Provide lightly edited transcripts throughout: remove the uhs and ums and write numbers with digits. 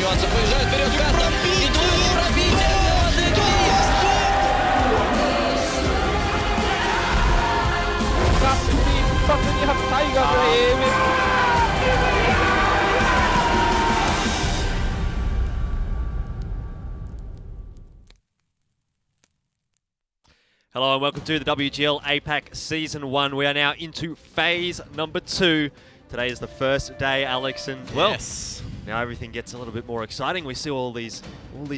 continuacja pojeżdżając wперед ребята. И двое пробития Hello and welcome to the WGL APAC Season 1. We are now into phase number 2. Today is the first day, Alex, and well, now everything gets a little bit more exciting. We see all these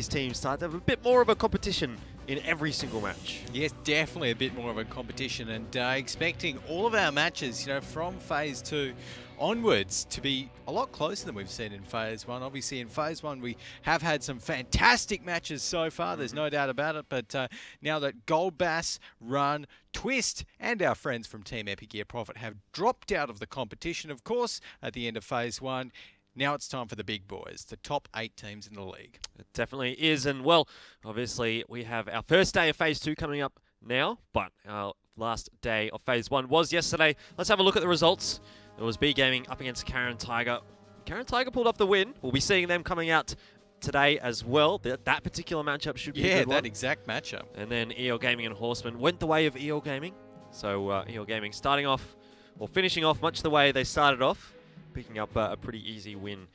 teams start to have a bit more of a competition in every single match. Yes, definitely a bit more of a competition, and expecting all of our matches, you know, from phase 2 onwards to be a lot closer than we've seen in phase 1. Obviously in phase 1 we have had some fantastic matches so far, there's no doubt about it, but now that Gold Bass, Run, Twist and our friends from Team Epic Gear Profit have dropped out of the competition, of course, at the end of phase 1, now it's time for the big boys, the top 8 teams in the league. It definitely is, and well, obviously we have our first day of phase 2 coming up now, but our last day of phase 1 was yesterday. Let's have a look at the results. It was B Gaming up against Karen Tiger. Karen Tiger pulled off the win. We'll be seeing them coming out today as well. That particular matchup should be a good one. That exact matchup. And then EL Gaming and Horseman went the way of EL Gaming. So EL Gaming starting off, or finishing off much the way they started off, picking up a pretty easy win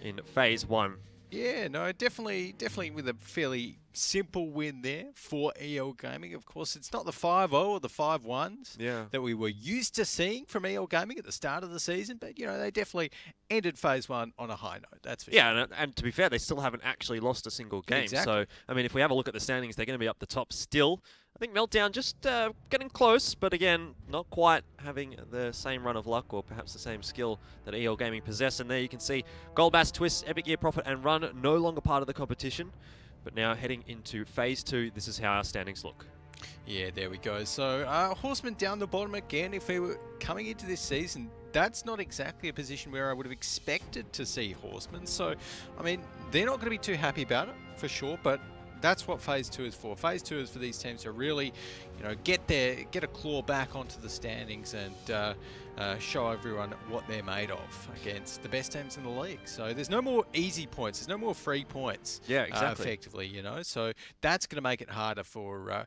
in phase 1. Yeah, no, definitely with a fairly simple win there for EL Gaming. Of course, it's not the 5-0 or the 5-1s that we were used to seeing from EL Gaming at the start of the season, but, you know, they definitely ended phase 1 on a high note, that's for sure. Yeah, and to be fair, they still haven't actually lost a single game. Exactly. So, I mean, if we have a look at the standings, they're going to be up the top still. I think Meltdown just getting close, but again, not quite having the same run of luck or perhaps the same skill that EL Gaming possess. And there you can see Gold Bass, Twist, Epic Gear Profit and Run no longer part of the competition. But now heading into phase 2, this is how our standings look. Yeah, there we go. So Horseman down the bottom again. If we were coming into this season, that's not exactly a position where I would have expected to see Horseman. So, I mean, they're not going to be too happy about it, for sure, but that's what phase 2 is for. Phase 2 is for these teams to really, you know, get a claw back onto the standings and show everyone what they're made of against the best teams in the league. So there's no more easy points, there's no more free points. Yeah, exactly. Effectively, you know. So that's going to make it harder for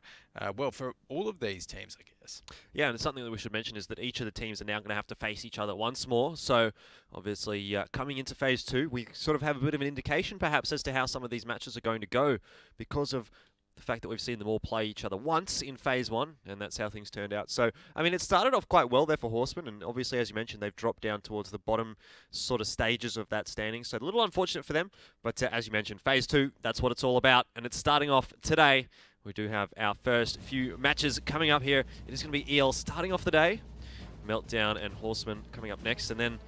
well, for all of these teams, I guess. Yeah, and it's something that we should mention is that each of the teams are now going to have to face each other once more. So obviously coming into phase 2, we sort of have a bit of an indication perhaps as to how some of these matches are going to go because of the fact that we've seen them all play each other once in phase 1, and that's how things turned out. So, I mean, it started off quite well there for Horsemen, and obviously, as you mentioned, they've dropped down towards the bottom sort of stages of that standing. So a little unfortunate for them, but as you mentioned, phase 2, that's what it's all about, and it's starting off today. We do have our first few matches coming up here. It is going to be EL starting off the day, Meltdown and Horsemen coming up next, and then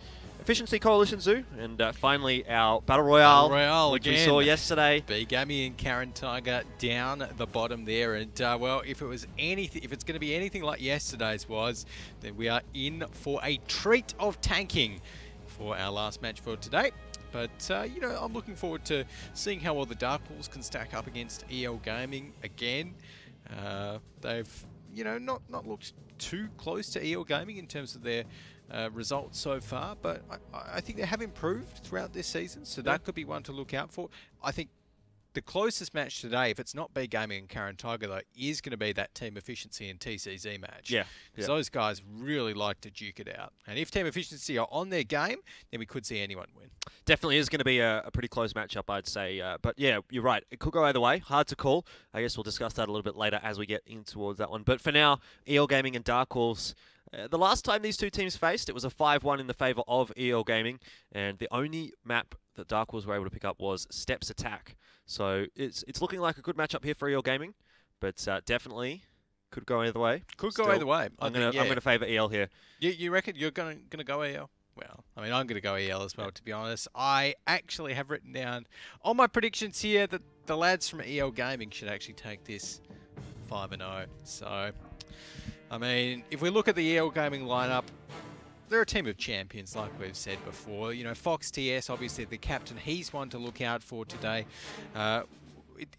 Efficiency Coalition Zoo, and finally our Battle Royale which again. We saw yesterday. B Gaming and Karen Tiger down the bottom there, and well, if it's going to be anything like yesterday's was, then we are in for a treat of tanking for our last match for today. But you know, I'm looking forward to seeing how well the DarkWolves can stack up against EL Gaming again. They've, you know, not looked too close to EL Gaming in terms of their results so far, but I think they have improved throughout this season, so that could be one to look out for. I think the closest match today, if it's not B Gaming and Karen Tiger, though, is going to be that Team Efficiency and TCZ match. Yeah. Because those guys really like to duke it out. And if Team Efficiency are on their game, then we could see anyone win. Definitely is going to be a pretty close matchup, I'd say. But yeah, you're right. It could go either way. Hard to call. I guess we'll discuss that a little bit later as we get in towards that one. But for now, EL Gaming and DarkWolves. The last time these two teams faced, it was a 5-1 in the favour of EL Gaming, and the only map that DarkWolves were able to pick up was Steps Attack. So it's looking like a good matchup here for EL Gaming, but definitely could go either way. Could go either way. I'm gonna favour EL here. You reckon you're gonna go EL? Well, I mean, I'm gonna go EL as well. To be honest, I actually have written down on my predictions here that the lads from EL Gaming should actually take this 5-0. So, I mean, if we look at the EL Gaming lineup, they're a team of champions, like we've said before. You know, Fox TS, obviously the captain, he's one to look out for today.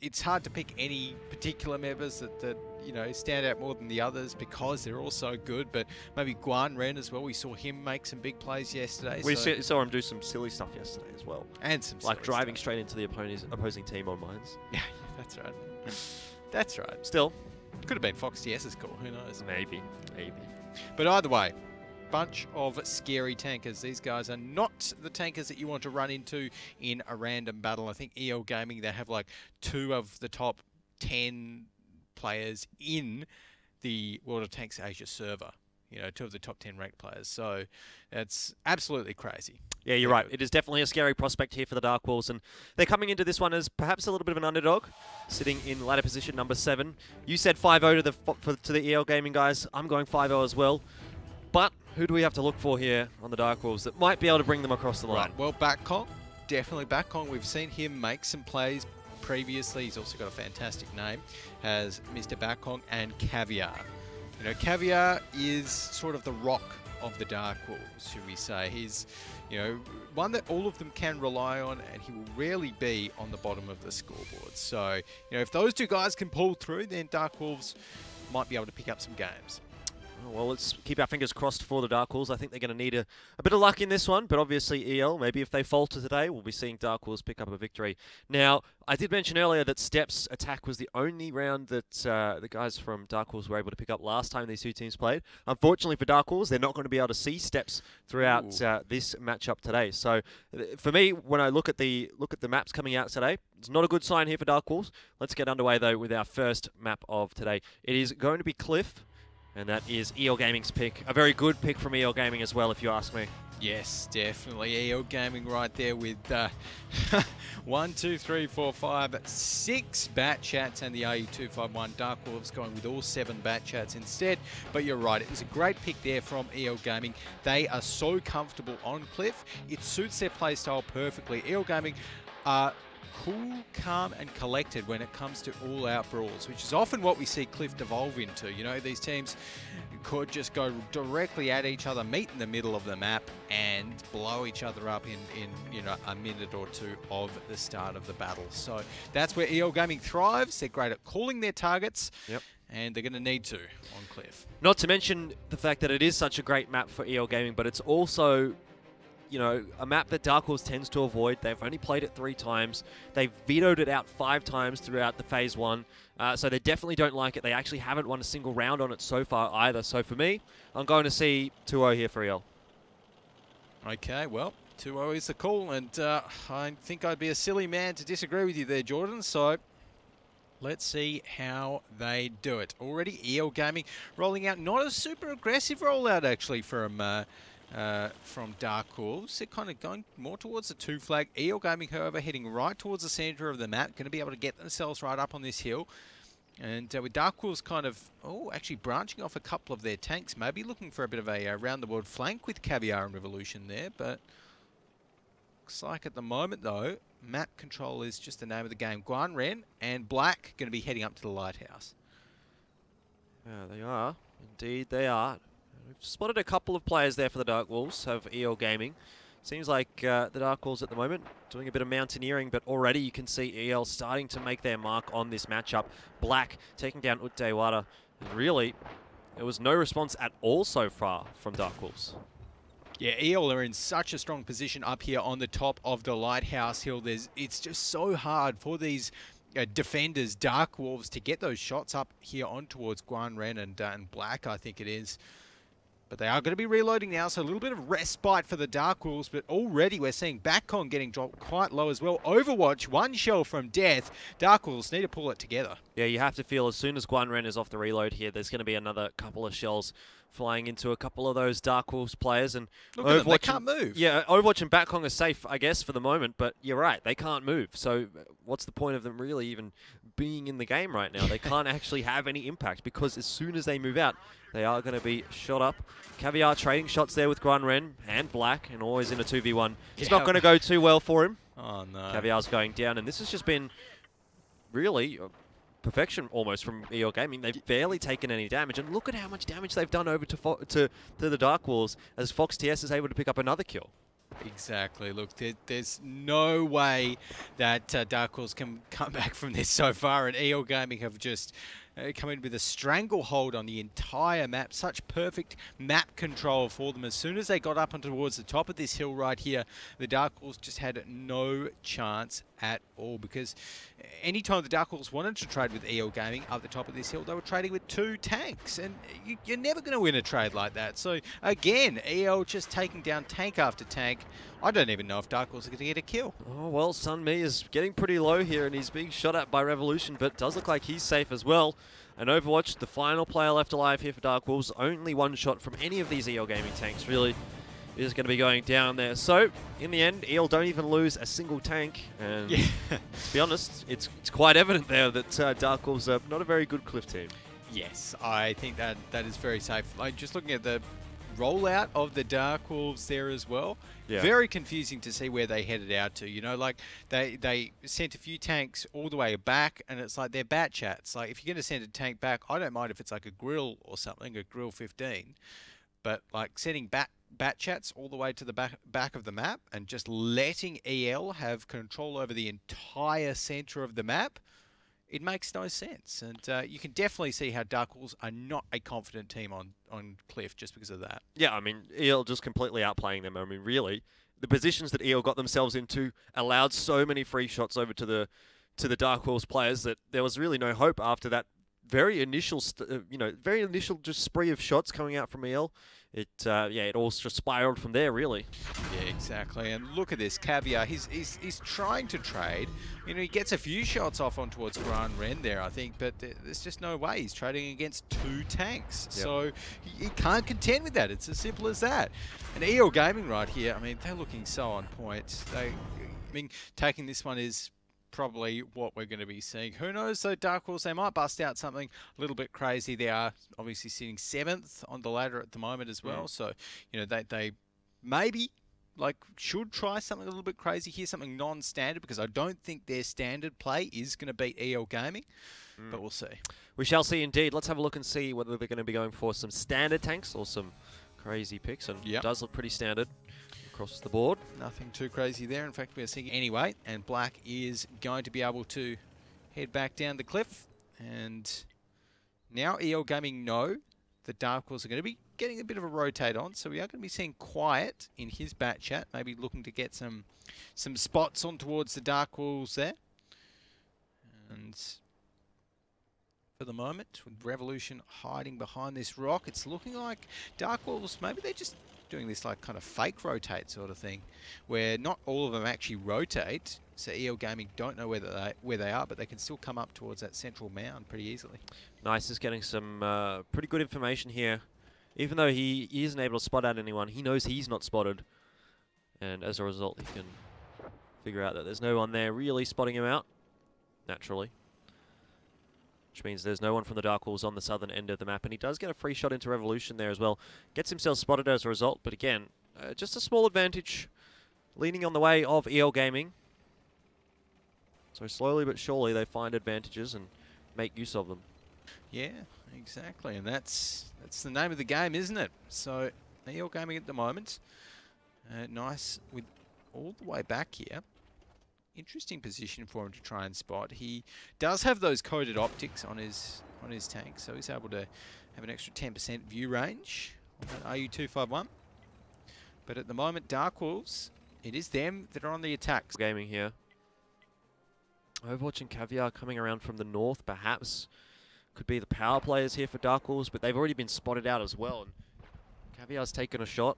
it's hard to pick any particular members that you know, stand out more than the others because they're all so good. But maybe Guan Ren as well. We saw him make some big plays yesterday. We saw him do some silly stuff yesterday as well. And some like driving straight into the opposing team on mines. Yeah, that's right. That's right. Still, could have been Fox TS's call. Who knows? Maybe. But either way, bunch of scary tankers. These guys are not the tankers that you want to run into in a random battle. I think EL Gaming, they have like 2 of the top 10 players in the World of Tanks Asia server. You know, 2 of the top 10 ranked players. So it's absolutely crazy. Yeah, you're right. It is definitely a scary prospect here for the DarkWolves, and they're coming into this one as perhaps a little bit of an underdog, sitting in ladder position number 7. You said 5-0 to the EL Gaming guys. I'm going 5-0 as well. But who do we have to look for here on the DarkWolves that might be able to bring them across the line? Right. Well, Batkong, definitely Batkong. We've seen him make some plays previously. He's also got a fantastic name, has Mr. Batkong and Caviar. You know, Caviar is sort of the rock of the DarkWolves, should we say. He's, you know, one that all of them can rely on, and he will rarely be on the bottom of the scoreboard. So, you know, if those 2 guys can pull through, then DarkWolves might be able to pick up some games. Well, let's keep our fingers crossed for the DarkWolves. I think they're going to need a bit of luck in this one, but obviously EL, maybe if they falter today, we'll be seeing DarkWolves pick up a victory. Now, I did mention earlier that Steps attack was the only round that the guys from DarkWolves were able to pick up last time these 2 teams played. Unfortunately for DarkWolves, they're not going to be able to see Steps throughout this matchup today. So, for me, when I look at the maps coming out today, it's not a good sign here for DarkWolves. Let's get underway though with our first map of today. It is going to be Cliff. And that is EL Gaming's pick. A very good pick from EL Gaming as well, if you ask me. Yes, definitely. EL Gaming right there with 1, 2, 3, 4, 5, 6 bat chats and the RU251. DarkWolves going with all 7 bat chats instead. But you're right, it was a great pick there from EL Gaming. They are so comfortable on Cliff. It suits their playstyle perfectly. EL Gaming are cool, calm and collected when it comes to all-out brawls, which is often what we see Cliff devolve into. You know, these teams could just go directly at each other, meet in the middle of the map and blow each other up in you know, a minute or 2 of the start of the battle. So that's where EL Gaming thrives. They're great at calling their targets. Yep. And they're going to need to on Cliff. Not to mention the fact that it is such a great map for EL Gaming, but it's also, you know, a map that DarkWolves tends to avoid. They've only played it 3 times. They've vetoed it out 5 times throughout the Phase 1. So they definitely don't like it. They actually haven't won a single round on it so far either. So for me, I'm going to see 2-0 here for EL. Okay, well, 2-0 is the call. And I think I'd be a silly man to disagree with you there, Jordan. So let's see how they do it. Already EL Gaming rolling out not a super aggressive rollout actually from DarkWolves. They're kind of going more towards the 2 flag. EL Gaming, however, heading right towards the center of the map, going to be able to get themselves right up on this hill. And with DarkWolves kind of, actually branching off a couple of their tanks, maybe looking for a bit of a round-the-world flank with Caviar and Revolution there, but looks like at the moment, though, map control is just the name of the game. Guan Ren and Black going to be heading up to the lighthouse. Yeah, they are. Indeed, they are. We've spotted a couple of players there for the DarkWolves of EL Gaming. Seems like the DarkWolves at the moment doing a bit of mountaineering, but already you can see EL starting to make their mark on this matchup. Black taking down Uttewada. And really, there was no response at all so far from DarkWolves. Yeah, EL are in such a strong position up here on the top of the lighthouse hill. It's just so hard for these defenders, DarkWolves, to get those shots up here on towards Guan Ren and Black, I think it is. But they are going to be reloading now, so a little bit of respite for the DarkWolves, but already we're seeing Batkong getting dropped quite low as well. Overwatch, 1 shell from death. DarkWolves need to pull it together. Yeah, you have to feel as soon as Guan Ren is off the reload here, there's going to be another couple of shells flying into a couple of those DarkWolves players. And look at them, they can't move. Yeah, Overwatch and Batkong are safe, I guess, for the moment, but you're right, they can't move. So what's the point of them really even being in the game right now? They can't actually have any impact, because as soon as they move out, they are going to be shot up. Caviar trading shots there with Guan Ren and Black, and always in a 2v1. It's not going to go too well for him. Oh, no. Caviar's going down, and this has just been really perfection almost from EL Gaming. They've barely taken any damage, and look at how much damage they've done over to the DarkWolves, as Fox TS is able to pick up another kill. Exactly. Look, there's no way that DarkWolves can come back from this so far, and EL Gaming have just come in with a stranglehold on the entire map. Such perfect map control for them. As soon as they got up and towards the top of this hill right here, the DarkWolves just had no chance at all, because anytime the DarkWolves wanted to trade with EL Gaming up the top of this hill, they were trading with 2 tanks, and you're never going to win a trade like that. So again, EL just taking down tank after tank. I don't even know if DarkWolves are going to get a kill. Oh, well, Sunmi is getting pretty low here, and he's being shot at by Revolution, but does look like he's safe as well. And Overwatch, the final player left alive here for DarkWolves, only 1 shot from any of these EL Gaming tanks, really, is going to be going down there. So, in the end, EL don't even lose a single tank, and to be honest, it's quite evident there that DarkWolves are not a very good Cliff team. Yes, I think that is very safe. Like, just looking at the rollout of the DarkWolves there as well, very confusing to see where they headed out to. You know, like they sent a few tanks all the way back, and it's like they're bat chats. Like, if you're going to send a tank back, I don't mind if it's like a grill or something, a grill 15, but like sending bat chats all the way to the back of the map and just letting EL have control over the entire center of the map, it makes no sense. And you can definitely see how DarkWolves are not a confident team on Cliff just because of that. Yeah, I mean, EL just completely outplaying them. I mean, really, the positions that EL got themselves into allowed so many free shots over to the DarkWolves players that there was really no hope after that very initial, just spree of shots coming out from EL. It all just spiraled from there, really. Yeah, exactly. And look at this, Caviar. He's trying to trade. You know, he gets a few shots off on towards Grand Ren there, I think, but there's just no way. He's trading against 2 tanks. Yep. So he can't contend with that. It's as simple as that. And EL Gaming right here, I mean, they're looking so on point. Taking this one is probably what we're going to be seeing. Who knows, though, DarkWolves, they might bust out something a little bit crazy. They are obviously sitting 7th on the ladder at the moment as well. So, you know, they maybe should try something a little bit crazy here, something non-standard, because I don't think their standard play is going to beat EL Gaming, but we'll see. We shall see indeed. Let's have a look and see whether they're going to be going for some standard tanks or some crazy picks, and it does look pretty standard across the board. Nothing too crazy there. In fact, we're seeing anyway, and Black is going to be able to head back down the cliff. And now EL Gaming know the DarkWolves are going to be getting a bit of a rotate on, so we are going to be seeing Quiet in his bat chat, maybe looking to get some spots on towards the DarkWolves there. And for the moment, with Revolution hiding behind this rock, it's looking like DarkWolves, maybe they're just doing this like kind of fake rotate sort of thing, where not all of them actually rotate, so EL Gaming don't know where they are, but they can still come up towards that central mound pretty easily. Nice is getting some pretty good information here. Even though he isn't able to spot out anyone, he knows he's not spotted, and as a result, he can figure out that there's no one there really spotting him out, naturally. Which means there's no one from the DarkWolves on the southern end of the map, and he does get a free shot into Revolution there as well. Gets himself spotted as a result, but again, just a small advantage leaning on the way of EL Gaming. So slowly but surely they find advantages and make use of them. Yeah, exactly, and that's the name of the game, isn't it? So EL Gaming at the moment, nice with all the way back here. Interesting position for him to try and spot. He does have those coded optics on his tank, so he's able to have an extra 10% view range on that RU-251. But at the moment, DarkWolves, it is them that are on the attack. Gaming here. Overwatch and Caviar coming around from the north, perhaps. Could be the power players here for DarkWolves, but they've already been spotted out as well. And Caviar's taken a shot.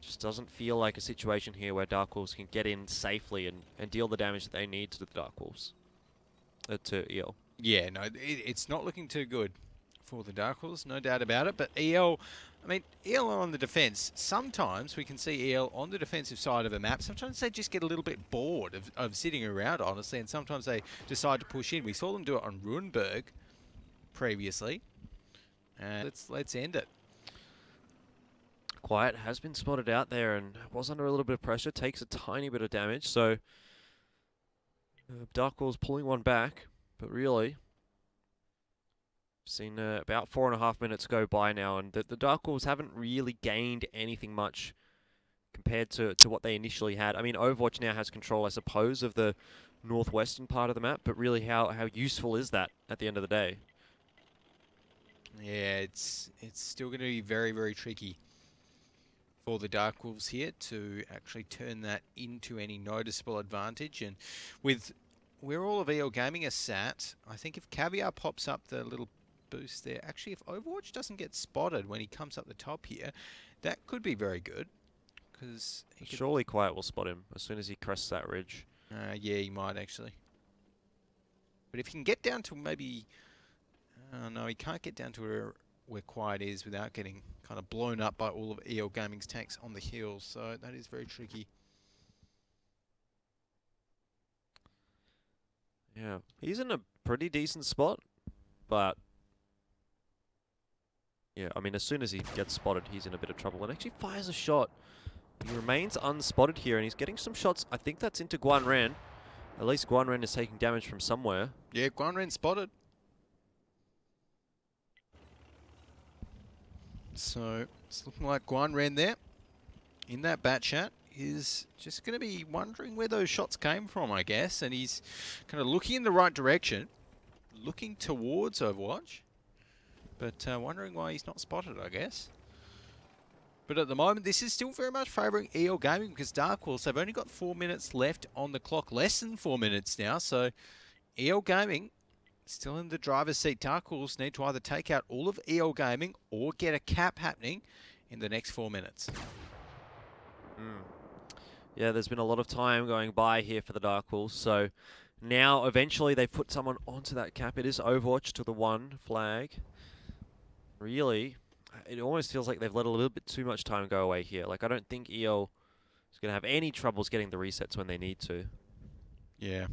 Just doesn't feel like a situation here where DarkWolves can get in safely and deal the damage that they need to the DarkWolves. To EL. Yeah, no, it's not looking too good for the DarkWolves, no doubt about it. But EL, I mean, EL are on the defense. Sometimes we can see EL on the defensive side of a map. Sometimes they just get a little bit bored of sitting around, honestly, and sometimes they decide to push in. We saw them do it on Runeberg previously. Let's end it. Quiet has been spotted out there and was under a little bit of pressure, takes a tiny bit of damage, so DarkWolves pulling one back, but really Seen about 4.5 minutes go by now, and the DarkWolves haven't really gained anything much compared to what they initially had. I mean, Overwatch now has control, I suppose, of the northwestern part of the map, but really how useful is that at the end of the day? Yeah, it's still going to be very, very tricky for the DarkWolves here to actually turn that into any noticeable advantage. And with where all of EL Gaming are sat, I think if Caviar pops up the little boost there, actually if Overwatch doesn't get spotted when he comes up the top here, that could be very good. Because surely Quiet will spot him as soon as he crests that ridge. Yeah, he might actually. But if he can get down to maybe... no, he can't get down to where Quiet is without getting kind of blown up by all of EL Gaming's tanks on the hills. So that is very tricky. Yeah, he's in a pretty decent spot, but yeah, I mean, as soon as he gets spotted, he's in a bit of trouble and actually fires a shot. He remains unspotted here, and he's getting some shots. I think that's into Guanren. At least Guanren is taking damage from somewhere. Yeah, Guanren spotted. So it's looking like Guanren there in that bat chat is just going to be wondering where those shots came from, I guess. And he's kind of looking in the right direction, looking towards Overwatch, but wondering why he's not spotted, I guess. But at the moment, this is still very much favouring EL Gaming because DarkWolves have only got 4 minutes left on the clock, less than 4 minutes now. So EL Gaming still in the driver's seat. DarkWolves need to either take out all of EL Gaming or get a cap happening in the next 4 minutes. Yeah, there's been a lot of time going by here for the DarkWolves. So now, eventually, they've put someone onto that cap. It is Overwatch to the 1 flag. Really, it almost feels like they've let a little bit too much time go away here. Like, I don't think EL is going to have any troubles getting the resets when they need to. Yeah.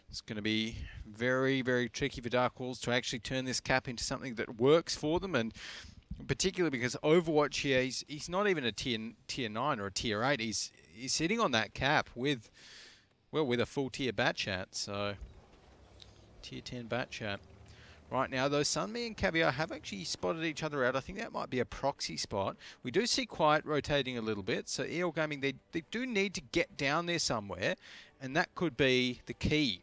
It's going to be very, very tricky for DarkWolves to actually turn this cap into something that works for them, and particularly because Overwatch here, he's not even a tier 9 or a tier 8. He's sitting on that cap with, well, with a full tier bat chat. So tier 10 bat chat. Right now, though, Sunmi and Caviar have actually spotted each other out. I think that might be a proxy spot. We do see Quiet rotating a little bit. So EL Gaming, they do need to get down there somewhere, and that could be the key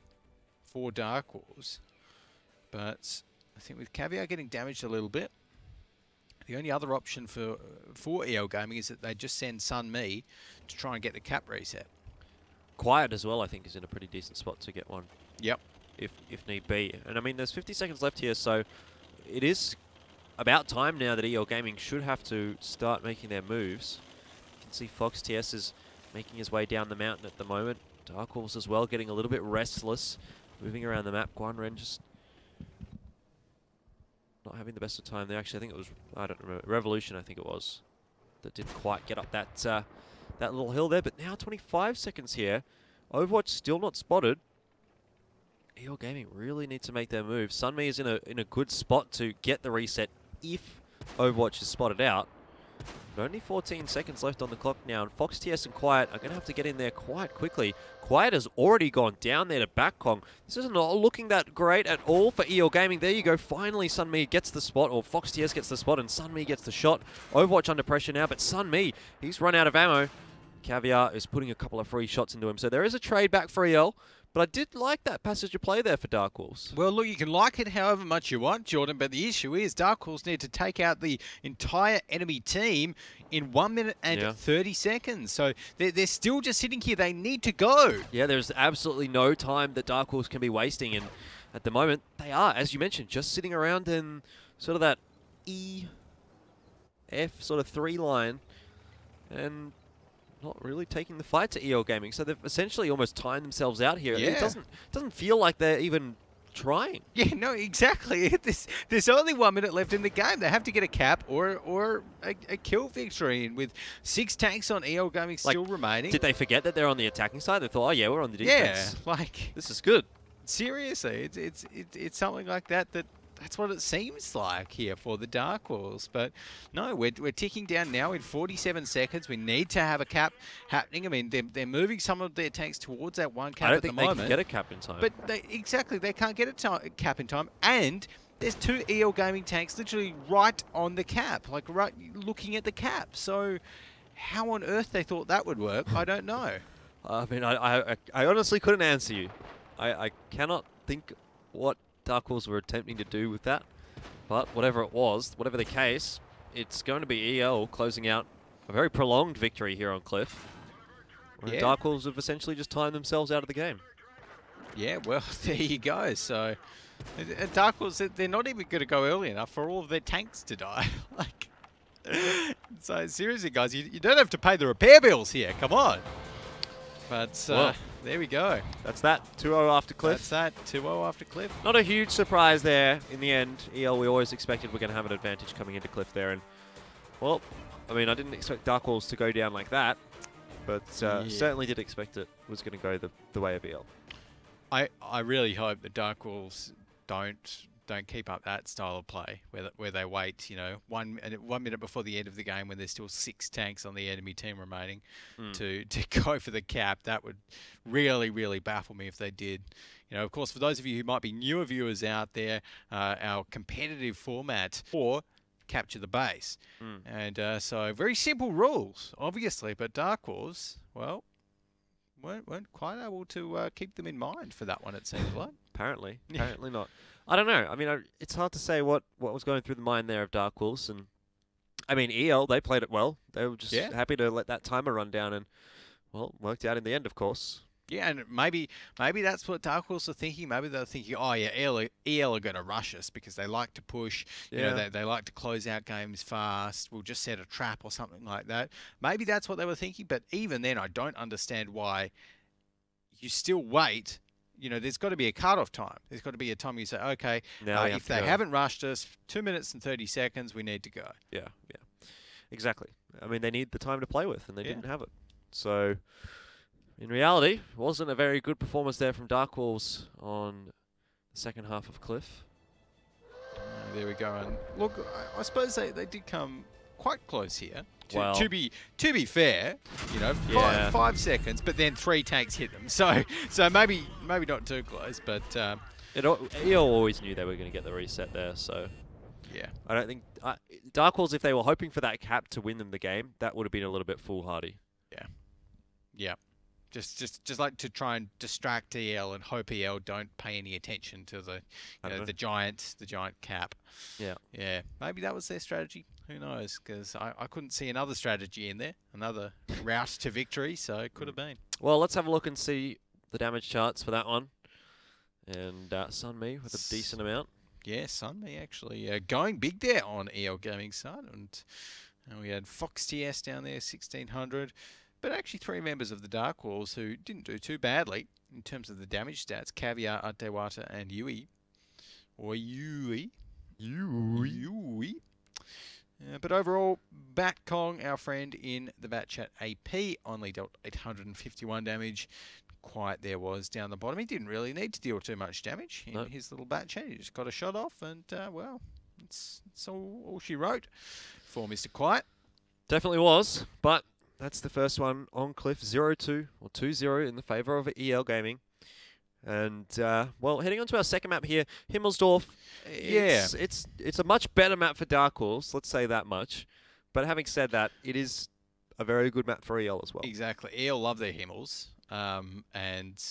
for DarkWolves. But I think with Caviar getting damaged a little bit, the only other option for EL Gaming is that they just send Sunmi to try and get the cap reset. Quiet as well, I think, is in a pretty decent spot to get one. Yep. If need be. And I mean, there's 50 seconds left here, so it is about time now that EL Gaming should have to start making their moves. You can see Fox TS is making his way down the mountain at the moment. DarkWolves as well, getting a little bit restless, moving around the map. Guanren just not having the best of time there. Actually, I think it was, I don't remember, Revolution, I think it was, that didn't quite get up that that little hill there. But now 25 seconds here. Overwatch still not spotted. EL Gaming really need to make their move. Sunmi is in a good spot to get the reset if Overwatch is spotted out. But only 14 seconds left on the clock now, and Fox TS and Quiet are going to have to get in there quite quickly. Quiet has already gone down there to back Kong. This is not looking that great at all for EL Gaming. There you go. Finally, Sunmi gets the spot, or Fox TS gets the spot, and Sunmi gets the shot. Overwatch under pressure now, but Sunmi, he's run out of ammo. Caviar is putting a couple of free shots into him, so there is a trade back for EL. But I did like that passage of play there for DarkWolves. Well, look, you can like it however much you want, Jordan, but the issue is DarkWolves need to take out the entire enemy team in 1 minute and 30 seconds. So they're still just sitting here. They need to go. Yeah, there's absolutely no time that DarkWolves can be wasting. And at the moment, they are, as you mentioned, just sitting around in sort of that E, F sort of 3 line. And not really taking the fight to EL Gaming, so they've essentially almost timed themselves out here. Yeah. It doesn't feel like they're even trying. Yeah, no, exactly. There's only 1 minute left in the game. They have to get a cap or a kill victory. And with 6 tanks on EL Gaming still remaining. Did they forget that they're on the attacking side? They thought, oh yeah, we're on the defense. Yeah, like this is good. Seriously, it's something like that. That's what it seems like here for the DarkWolves. But no, we're ticking down now in 47 seconds. We need to have a cap happening. I mean, they're moving some of their tanks towards that 1 cap at the moment. I don't think they can get a cap in time. But exactly, they can't get a cap in time. And there's 2 EL Gaming tanks literally right on the cap, like right looking at the cap. So how on earth they thought that would work, I don't know. I mean, I honestly couldn't answer you. I cannot think what DarkWolves were attempting to do with that. But whatever it was, whatever the case, it's going to be EL closing out a very prolonged victory here on Cliff. Yeah. DarkWolves have essentially just timed themselves out of the game. Yeah, well, there you go. So, DarkWolves, they're not even going to go early enough for all of their tanks to die. Like, so seriously, guys, you don't have to pay the repair bills here. Come on. But well, there we go. That's that. 2-0 after Cliff. That's that. 2-0 after Cliff. Not a huge surprise there in the end. EL, we always expected we're going to have an advantage coming into Cliff there. And, well, I mean, I didn't expect DarkWolves to go down like that. But certainly did expect it was going to go the way of EL. I really hope that DarkWolves don't keep up that style of play where they wait, you know, 1 minute before the end of the game when there's still 6 tanks on the enemy team remaining to go for the cap. That would really, really baffle me if they did. You know, of course, for those of you who might be newer viewers out there, our competitive format for capture the base. And so very simple rules, obviously, but DarkWolves, well, weren't quite able to keep them in mind for that one, it seems like. Apparently not. I don't know. I mean, it's hard to say what was going through the mind there of DarkWolves. And I mean, EL, they played it well. They were just happy to let that timer run down and, well, worked out in the end, of course. Yeah, and maybe that's what DarkWolves are thinking. Maybe they're thinking, oh yeah, EL are going to rush us because they like to push. You know, they like to close out games fast. We'll just set a trap or something like that. Maybe that's what they were thinking. But even then, I don't understand why you still wait. You know, there's got to be a cut-off time. There's got to be a time you say, okay, if they haven't rushed us, 2 minutes and 30 seconds, we need to go. Yeah, exactly. I mean, they need the time to play with, and they didn't have it. So, in reality, it wasn't a very good performance there from DarkWolves on the second half of Cliff. There we go. And look, I suppose they did come quite close here. To be fair, you know, 5 seconds, but then 3 tanks hit them. So maybe not too close, but EL always knew they were going to get the reset there. So yeah, I don't think DarkWolves, if they were hoping for that cap to win them the game, that would have been a little bit foolhardy. Yeah. Just like to try and distract EL and hope EL don't pay any attention to the giant cap. Yeah. Maybe that was their strategy. Who knows? Because I couldn't see another strategy in there, another route to victory. So it could have been. Well, let's have a look and see the damage charts for that one. And Sunme with a decent amount. Yeah, Sunme actually going big there on EL Gaming side, and we had Fox TS down there, 1600. But actually 3 members of the DarkWolves who didn't do too badly in terms of the damage stats. Caviar, Adewata, and Yui. Or Yui. But overall, Bat Kong, our friend in the Bat Chat AP, only dealt 851 damage. Quite there was down the bottom. He didn't really need to deal too much damage in his little Bat Chat. He just got a shot off, and, well, it's all she wrote for Mr. Quiet. Definitely was, but that's the first one on Cliff, 0-2 or 2-0 in the favour of EL Gaming. And, well, heading on to our second map here, Himmelsdorf. It's a much better map for DarkWolves, let's say that much. But having said that, it is a very good map for EL as well. Exactly. EL love their Himmels. And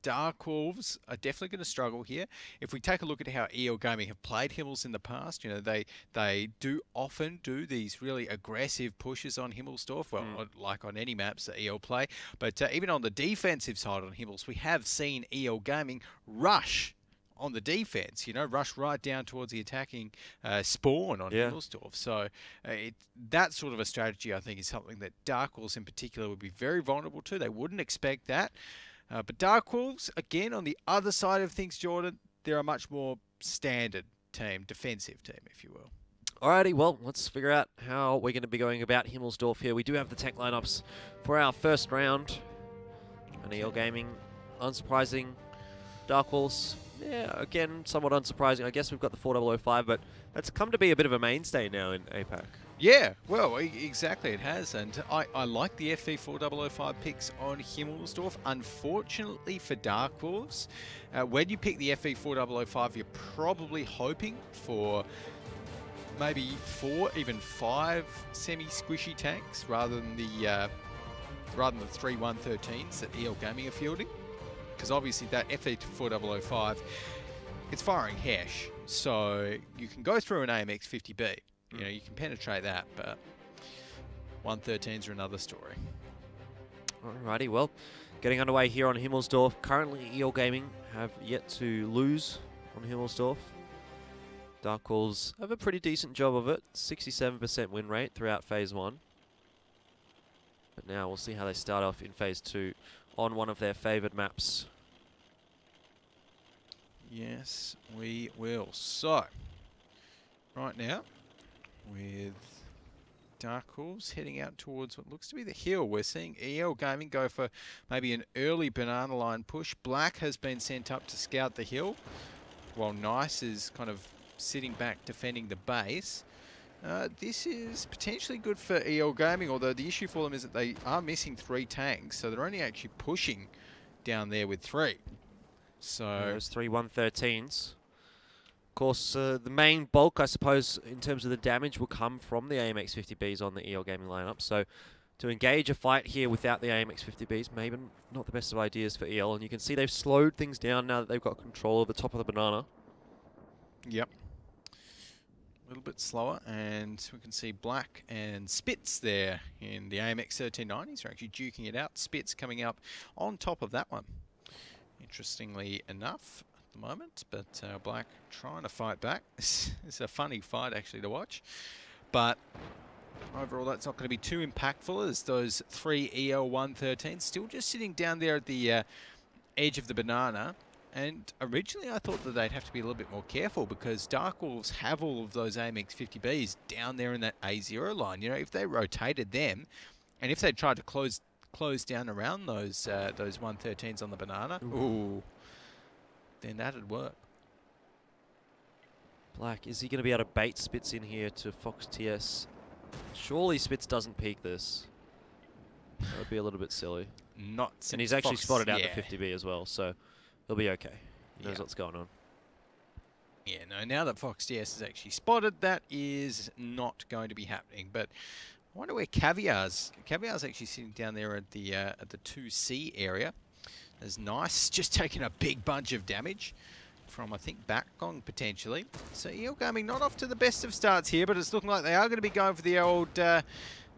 DarkWolves are definitely going to struggle here. If we take a look at how EL Gaming have played Himmels in the past, you know, they do often do these really aggressive pushes on Himmelsdorf, well, like on any maps that EL play. But even on the defensive side on Himmels, we have seen EL Gaming rush on the defense, you know, rush right down towards the attacking spawn on Himmelsdorf. So that sort of a strategy, I think, is something that DarkWolves in particular would be very vulnerable to. They wouldn't expect that. But DarkWolves, again, on the other side of things, Jordan, they're a much more standard team, defensive team, if you will. Alrighty, well, let's figure out how we're going to be going about Himmelsdorf here. We do have the tech lineups for our first round. And EL Gaming, unsurprising. DarkWolves, yeah, again, somewhat unsurprising. I guess we've got the 4005, but that's come to be a bit of a mainstay now in APAC. Yeah, well, exactly, it has, and I like the FV4005 picks on Himmelsdorf. Unfortunately for DarkWolves, when you pick the FV4005, you're probably hoping for maybe 4, even 5 semi-squishy tanks rather than the 3 113s that EL Gaming are fielding, because obviously that FV4005, it's firing hash, so you can go through an AMX 50B. You know, you can penetrate that, but 113s are another story. Alrighty, well, getting underway here on Himmelsdorf. Currently, EL Gaming have yet to lose on Himmelsdorf. DarkWolves have a pretty decent job of it. 67% win rate throughout Phase 1. But now we'll see how they start off in Phase 2 on one of their favoured maps. Yes, we will. So, right now, with DarkWolves heading out towards what looks to be the hill, we're seeing EL Gaming go for maybe an early banana line push. Black has been sent up to scout the hill, while Nice is kind of sitting back defending the base. This is potentially good for EL Gaming, although the issue for them is that they are missing 3 tanks, so they're only actually pushing down there with 3. So those 3 113s. Of course, the main bulk, I suppose, in terms of the damage will come from the AMX 50Bs on the EL Gaming lineup. So to engage a fight here without the AMX 50Bs, maybe not the best of ideas for EL. And you can see they've slowed things down now that they've got control of the top of the banana. Yep. A little bit slower, and we can see Black and Spitz there in the AMX 1390s are actually duking it out. Spitz coming up on top of that one, interestingly enough, at the moment, but Black trying to fight back. It's a funny fight actually to watch, but overall that's not going to be too impactful, as those 3 EL 113s still just sitting down there at the edge of the banana. And originally I thought that they'd have to be a little bit more careful, because DarkWolves have all of those AMX 50Bs down there in that A0 line. You know, if they rotated them, and if they tried to close down around those 113s on the banana, ooh, then that'd work. Black, is he going to be able to bait Spitz in here to Fox TS? Surely Spitz doesn't peek this. That would be a little bit silly. Not and he's actually Fox, spotted out the 50B as well, so he'll be okay. He knows what's going on. Yeah, no, now that Fox TS is actually spotted, that is not going to be happening. But I wonder where Caviar's actually sitting down there at the 2C area. There's Nice, just taking a big bunch of damage from, I think, Backgong potentially. So EL Gaming not off to the best of starts here, but it's looking like they are going to be going for the old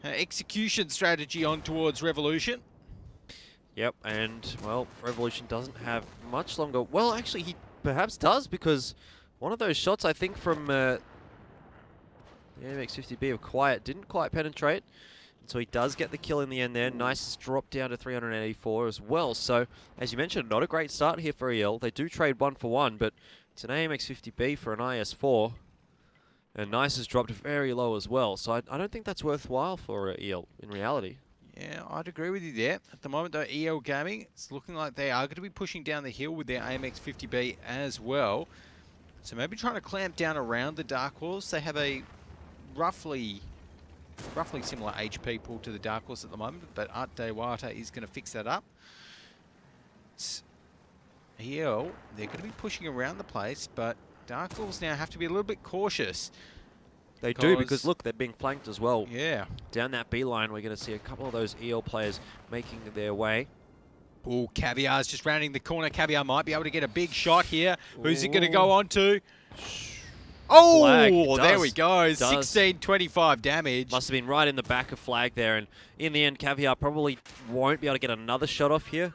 execution strategy on towards Revolution. Yep, and, well, Revolution doesn't have much longer. Well, actually, he perhaps does, because one of those shots, I think, from the AMX 50B of Quiet didn't quite penetrate. So he does get the kill in the end there. Nice drop down to 384 as well. So, as you mentioned, not a great start here for EL. They do trade 1 for 1, but it's an AMX 50B for an IS4. And Nice has dropped very low as well. So I don't think that's worthwhile for EL in reality. Yeah, I'd agree with you there. At the moment, though, EL Gaming, it's looking like they are going to be pushing down the hill with their AMX 50B as well. So maybe trying to clamp down around the DarkWolves. They have a roughly similar HP pool to the DarkWolves at the moment, but Art Dewata is going to fix that up. EL, they're going to be pushing around the place, but DarkWolves now have to be a little bit cautious. They do, because look, they're being flanked as well. Yeah. Down that B line, we're going to see a couple of those EL players making their way. Oh, Caviar's just rounding the corner. Caviar might be able to get a big shot here. Ooh. Who's it going to go on to? Oh, there we go. 1625 damage. Must have been right in the back of Flag there. And in the end, Caviar probably won't be able to get another shot off here.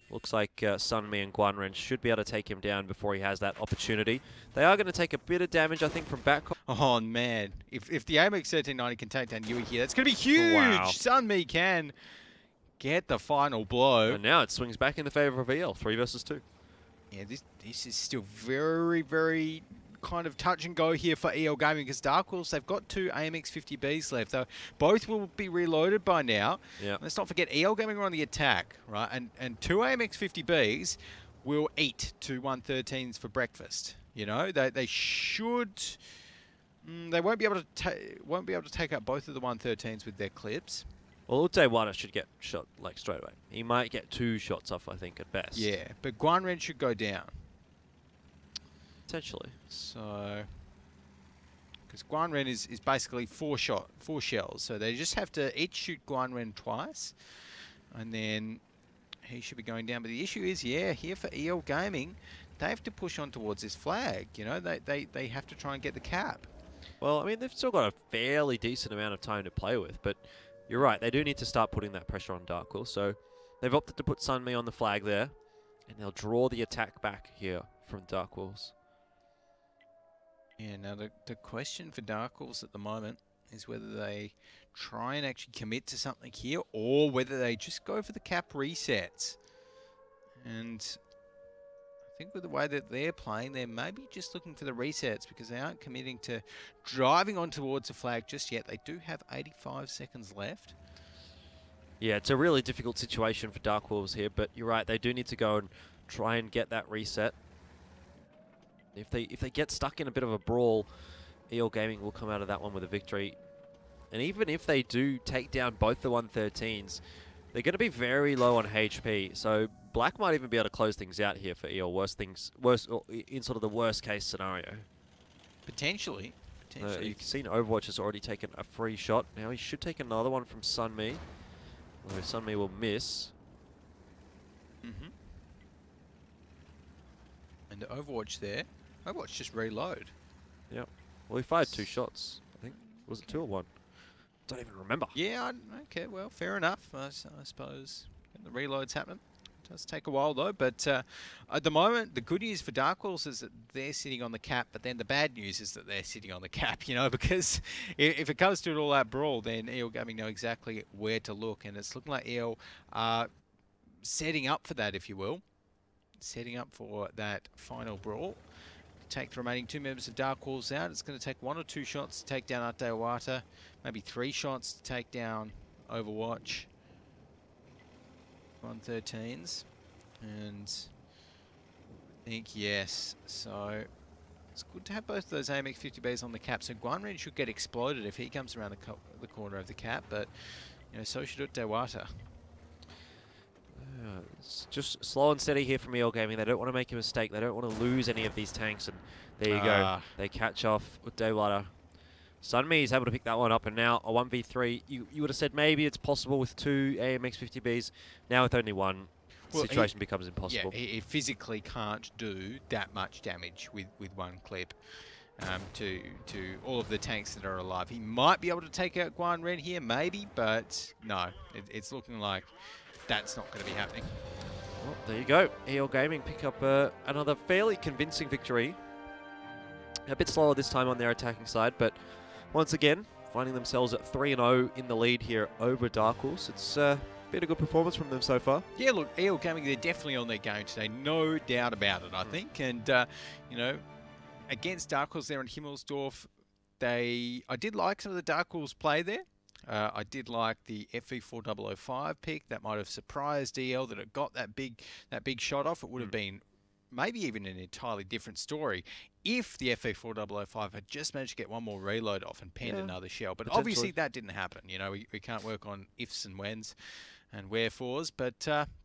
Looks like Sunmi and Guanren should be able to take him down before he has that opportunity. They are going to take a bit of damage, I think, from back. Oh, man. If the AMX 1390 can take down Yui here, that's going to be huge. Wow. Sunmi can get the final blow. And now it swings back in the favor of EL, 3 versus 2. Yeah, this is still very, very kind of touch and go here for EL Gaming, because DarkWolves, they've got 2 AMX 50Bs left, though both will be reloaded by now. Yep. Let's not forget, EL Gaming are on the attack, right? And 2 AMX 50Bs will eat 2 113s for breakfast. You know, they should They won't be able to take out both of the 113s with their clips. Well, Dewata should get shot like straight away. He might get 2 shots off, I think, at best. Yeah, but Guanren should go down. Potentially. So, because Guanren is basically 4 shells, so they just have to each shoot Guanren twice, and then he should be going down. But the issue is, yeah, here for EL Gaming, they have to push on towards this flag. You know, they have to try and get the cap. Well, I mean, they've still got a fairly decent amount of time to play with, but you're right, they do need to start putting that pressure on DarkWolves. So they've opted to put Sunmi on the flag there, and they'll draw the attack back here from DarkWolves. Yeah, now the question for DarkWolves at the moment is whether they try and actually commit to something here, or whether they just go for the cap resets. And I think with the way that they're playing, they're maybe just looking for the resets because they aren't committing to driving on towards the flag just yet. They do have 85 seconds left. Yeah, it's a really difficult situation for DarkWolves here, but you're right, they do need to go and try and get that reset. If they get stuck in a bit of a brawl, EL Gaming will come out of that one with a victory. And even if they do take down both the 113s, they're going to be very low on HP, so Black might even be able to close things out here for EL. In sort of the worst case scenario. Potentially. You've seen Overwatch has already taken a free shot. Now he should take another one from Sunmi, although Sunmi will miss. And Overwatch there. Overwatch just reload. Yep. Well, he fired 2 shots, I think. Was it 2 or 1? Don't even remember. Yeah, okay, well, fair enough. I suppose the reload's happening. It does take a while, though. But at the moment, the good news for DarkWolves is that they're sitting on the cap, but then the bad news is that they're sitting on the cap, you know, because if it comes to it all that brawl, then EL Gaming know exactly where to look, and it's looking like EL are setting up for that, if you will. Setting up for that final brawl. Take the remaining 2 members of DarkWolves out. It's going to take 1 or 2 shots to take down Dewata, maybe 3 shots to take down Overwatch. 113s. And I think, yes, so it's good to have both of those AMX 50Bs on the cap. So Guanren should get exploded if he comes around the corner of the cap, but you know, so should Dewata. It's just slow and steady here from EL Gaming. They don't want to make a mistake. They don't want to lose any of these tanks. And there you go. They catch off with Dewata. Sunmi is able to pick that one up. And now a 1v3. You would have said maybe it's possible with 2 AMX 50Bs. Now with only 1, the situation becomes impossible. Yeah, he physically can't do that much damage with 1 clip to all of the tanks that are alive. He might be able to take out Guanren here, maybe. But no, it's looking like that's not going to be happening. Well, there you go. EL Gaming pick up another fairly convincing victory. A bit slower this time on their attacking side, but once again, finding themselves at 3-0 in the lead here over DarkWolves. It's been a good performance from them so far. Yeah, look, EL Gaming, they're definitely on their game today. No doubt about it, I think. And, you know, against DarkWolves there in Himmelsdorf, I did like some of the DarkWolves play there. I did like the FE4005 pick. That might have surprised EL that it got that big shot off. It would have been maybe even an entirely different story if the FE4005 had just managed to get 1 more reload off and penned another shell. But obviously that didn't happen. You know, we can't work on ifs and whens and wherefores. But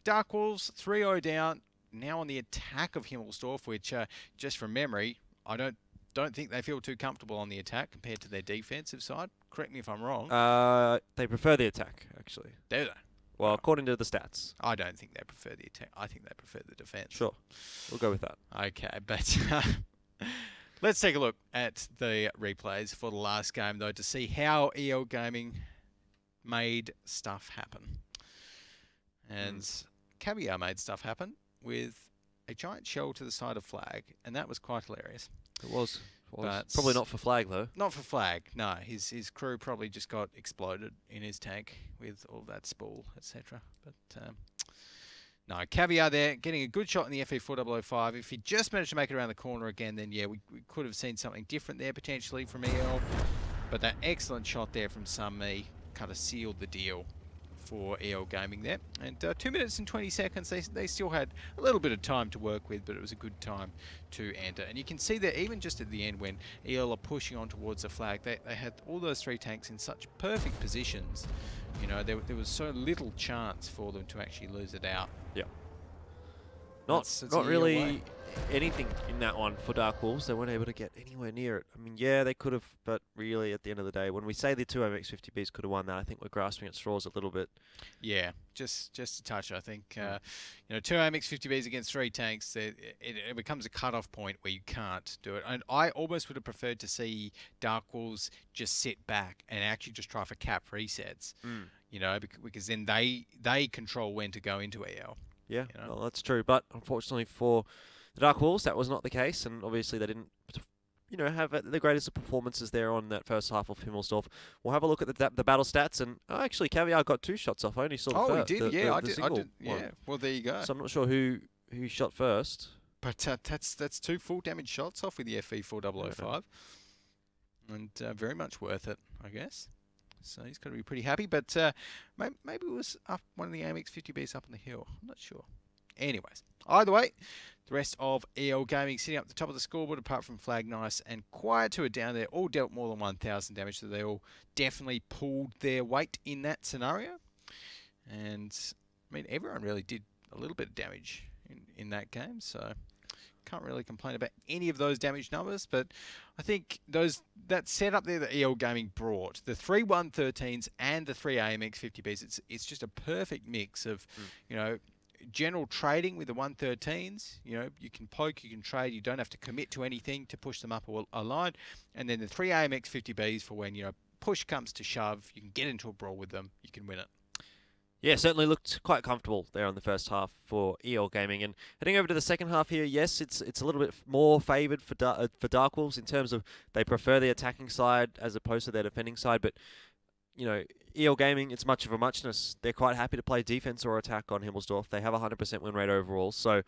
DarkWolves 3-0 down, now on the attack of Himmelsdorf, which just from memory, I don't think they feel too comfortable on the attack compared to their defensive side. Correct me if I'm wrong. They prefer the attack, actually. Do they? Well, according to the stats. I don't think they prefer the attack. I think they prefer the defense. Sure. We'll go with that. Okay, but let's take a look at the replays for the last game, though, to see how EL Gaming made stuff happen. And Caviar made stuff happen with a giant shell to the side of Flag, and that was quite hilarious. It was. But probably not for Flag, though. Not for Flag, no. His crew probably just got exploded in his tank with all that spool, etc. But no, Caviar there, getting a good shot in the FE4005. If he just managed to make it around the corner again, then yeah, we could have seen something different there potentially from EL. But that excellent shot there from Sunmi kind of sealed the deal for EL Gaming there. And 2 minutes and 20 seconds, they still had a little bit of time to work with, but it was a good time to enter. And you can see that even just at the end when EL are pushing on towards the flag, they had all those 3 tanks in such perfect positions. You know, there was so little chance for them to actually lose it out. Yeah. Not really anything in that one for DarkWolves. They weren't able to get anywhere near it. I mean, yeah, they could have, but really, at the end of the day, when we say the 2 AMX50Bs could have won that, I think we're grasping at straws a little bit. Yeah, just a touch, I think. You know, 2 AMX50Bs against 3 tanks, it becomes a cut-off point where you can't do it. And I almost would have preferred to see DarkWolves just sit back and actually just try for cap resets. You know, because then they control when to go into EL. Yeah, you know? well, that's true. But unfortunately for the DarkWolves, that was not the case, and obviously they didn't, you know, have the greatest of performances there on that first half of Himmelsdorf. We'll have a look at the battle stats, and actually Caviar got 2 shots off. I only saw the first. He did. Yeah, I did. One. Yeah. Well, there you go. So I'm not sure who shot first. But that's 2 full damage shots off with the FE4005, and very much worth it, I guess. So he's got to be pretty happy, but maybe it was up one of the AMX50Bs up on the hill. I'm not sure. Anyways, either way, the rest of EL Gaming sitting up the top of the scoreboard, apart from Flag Nice and Quiet, who are down there, all dealt more than 1,000 damage, so they all definitely pulled their weight in that scenario. And, I mean, everyone really did a little bit of damage in that game, so can't really complain about any of those damage numbers, but I think that setup there that EL Gaming brought, the 3 113s and the 3 AMX50Bs, it's just a perfect mix of, you know, general trading with the 113s. You know, you can poke, you can trade, you don't have to commit to anything to push them up a line, and then the 3 AMX50Bs for when, you know, push comes to shove, you can get into a brawl with them, you can win it. Yeah, certainly looked quite comfortable there on the first half for EL Gaming. And heading over to the second half here, yes, it's a little bit more favoured for DarkWolves in terms of they prefer the attacking side as opposed to their defending side. But, you know, EL Gaming, it's much of a muchness. They're quite happy to play defense or attack on Himmelsdorf. They have a 100% win rate overall. So,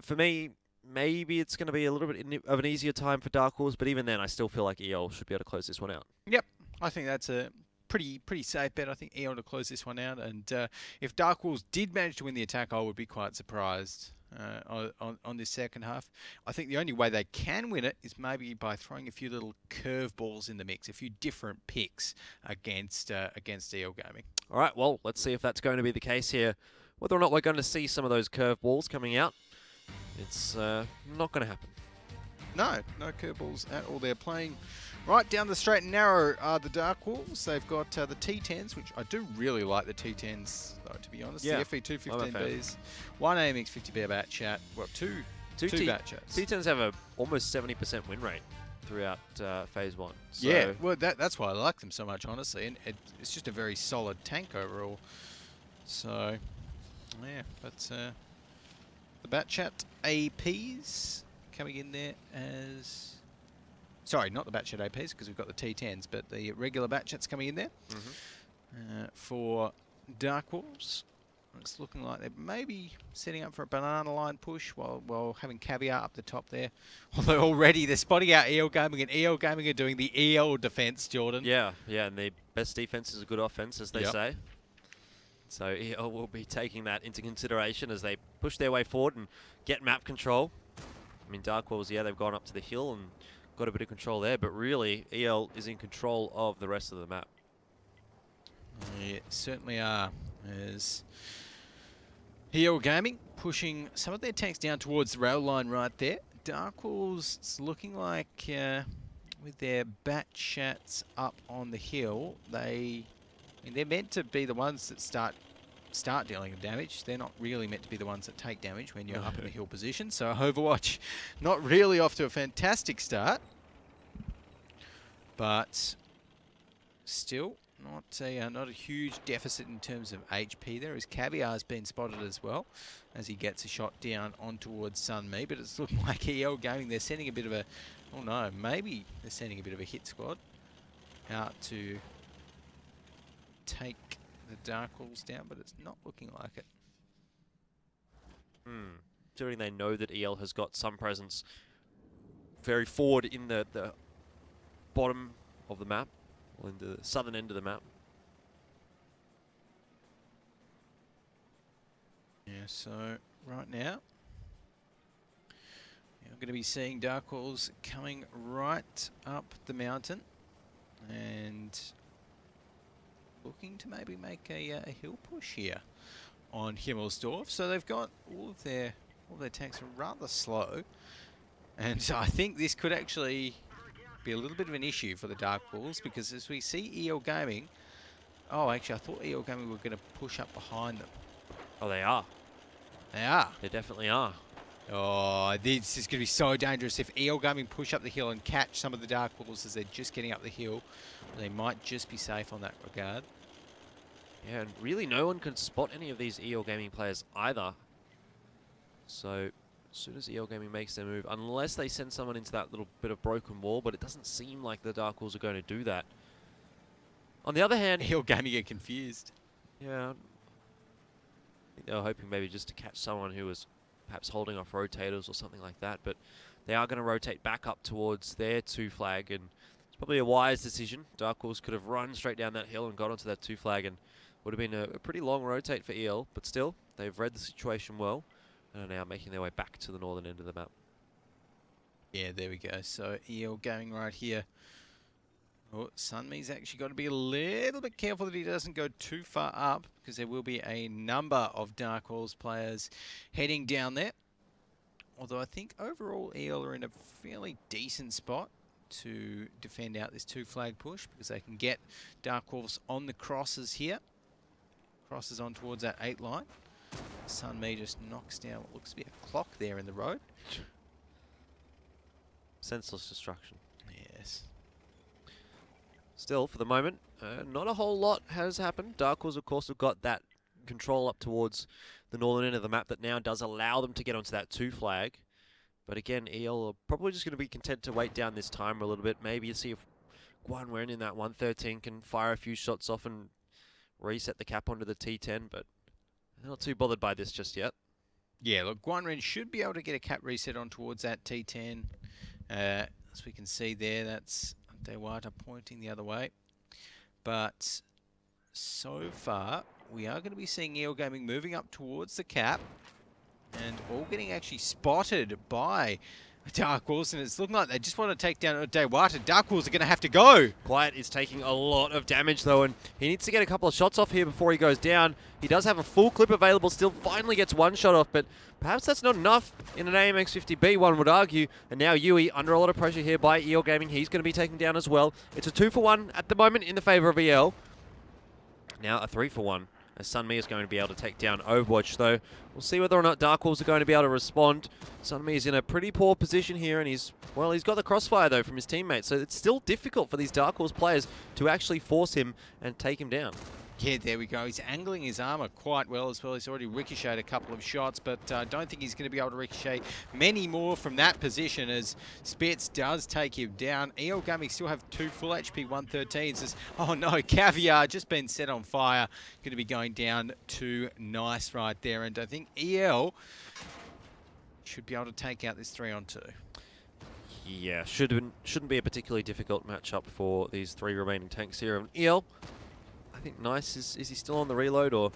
for me, maybe it's going to be a little bit of an easier time for DarkWolves. But even then, I still feel like EL should be able to close this one out. Yep, I think that's a pretty safe bet. I think EL to close this one out, and if DarkWolves did manage to win the attack, I would be quite surprised on this second half. I think the only way they can win it is maybe by throwing a few little curveballs in the mix, a few different picks against EL Gaming. All right, well, let's see if that's going to be the case here. Whether or not we're going to see some of those curveballs coming out, it's not going to happen. No curveballs at all. They're playing right down the straight and narrow are the DarkWolves. They've got the T10s, which I do really like the T10s, though, to be honest. Yeah, the FE215Bs, 1 AMX50B bat chat, well, two bat chats. T10s have a almost 70% win rate throughout phase 1. So yeah, well, that's why I like them so much, honestly. And it's just a very solid tank overall. So, yeah, but the bat chat APs coming in there as... Sorry, not the Batchat APs, because we've got the T10s, but the regular Batchats coming in there for DarkWolves. It's looking like they're maybe setting up for a banana line push while having Caviar up the top there. Although already they're spotting out EL Gaming, and EL Gaming are doing the EL defense, Jordan. Yeah, and the best defense is a good offense, as they say. So EL will be taking that into consideration as they push their way forward and get map control. I mean, DarkWolves, yeah, they've gone up to the hill and got a bit of control there, but really, EL is in control of the rest of the map. Yeah, certainly are. As EL Gaming pushing some of their tanks down towards the rail line right there. DarkWolves, it's looking like with their bat chats up on the hill, they're meant to be the ones that start dealing damage. They're not really meant to be the ones that take damage when you're up in the hill position. So Overwatch not really off to a fantastic start, but still not a huge deficit in terms of HP there, as Caviar's been spotted as well as he gets a shot down on towards Sunmi. But it's looking like EL Gaming, they're sending a bit of a, oh no, maybe they're sending a bit of a hit squad out to take the DarkWolves down, but it's not looking like it. Considering they know that EL has got some presence very forward in the bottom of the map, or in the southern end of the map. So right now, I'm going to be seeing DarkWolves coming right up the mountain and looking to maybe make a hill push here on Himmelsdorf. So they've got all of their tanks are rather slow, and so I think this could actually be a little bit of an issue for the DarkWolves, because as we see EL Gaming, oh, actually I thought EL Gaming were going to push up behind them. Oh, they are. They are. They definitely are. Oh, this is going to be so dangerous. If EL Gaming push up the hill and catch some of the DarkWolves as they're just getting up the hill, they might just be safe on that regard. Yeah, and really no one can spot any of these EL Gaming players either. So as soon as EL Gaming makes their move, unless they send someone into that little bit of broken wall, but it doesn't seem like the DarkWolves are going to do that. On the other hand, EL Gaming get confused. Yeah, I think they were hoping maybe just to catch someone who was perhaps holding off rotators or something like that, but they are going to rotate back up towards their 2 flag, and it's probably a wise decision. DarkWolves could have run straight down that hill and got onto that 2 flag, and would have been a pretty long rotate for EL, but still, they've read the situation well, and are now making their way back to the northern end of the map. Yeah, there we go. So EL going right here. Oh, Sunmi's actually got to be a little bit careful that he doesn't go too far up, because there will be a number of DarkWolves players heading down there. Although I think overall EL are in a fairly decent spot to defend out this 2 flag push, because they can get DarkWolves on the crosses here. Crosses on towards that 8 line. Sunmi just knocks down what looks to be a clock there in the road. Senseless destruction. Yes. Still, for the moment, not a whole lot has happened. DarkWolves, of course, have got that control up towards the northern end of the map that now does allow them to get onto that 2 flag. But again, EL are probably just going to be content to wait down this timer a little bit. Maybe see if Guanwen in that 113 can fire a few shots off and reset the cap onto the T10, but they're not too bothered by this just yet. Yeah, look, Guanwen should be able to get a cap reset on towards that T10. As we can see there, that's Dewata pointing the other way. But so far, we are going to be seeing EL Gaming moving up towards the cap, and all getting actually spotted by DarkWolves, and it's looking like they just want to take down Dewata. DarkWolves are going to have to go. Quiet is taking a lot of damage though, and he needs to get a couple of shots off here before he goes down. He does have a full clip available still, finally gets 1 shot off, but perhaps that's not enough in an AMX-50B, one would argue. And now Yui, under a lot of pressure here by EL Gaming, he's going to be taken down as well. It's a 2-for-1 at the moment in the favour of EL. Now a 3-for-1. As Sunmi is going to be able to take down Overwatch, though. We'll see whether or not DarkWolves are going to be able to respond. Sunmi is in a pretty poor position here, and he's got the crossfire, though, from his teammates. So it's still difficult for these DarkWolves players to actually force him and take him down. Yeah, there we go. He's angling his armor quite well as well. He's already ricocheted a couple of shots, but I don't think he's going to be able to ricochet many more from that position as Spitz does take him down. EL Gaming still have 2 full HP 113s. Oh no, Caviar just been set on fire. Going to be going down to Nice right there, and I think EL should be able to take out this 3-on-2. Yeah, shouldn't be a particularly difficult matchup for these 3 remaining tanks here. And EL, I think Nice, is he still on the reload, or...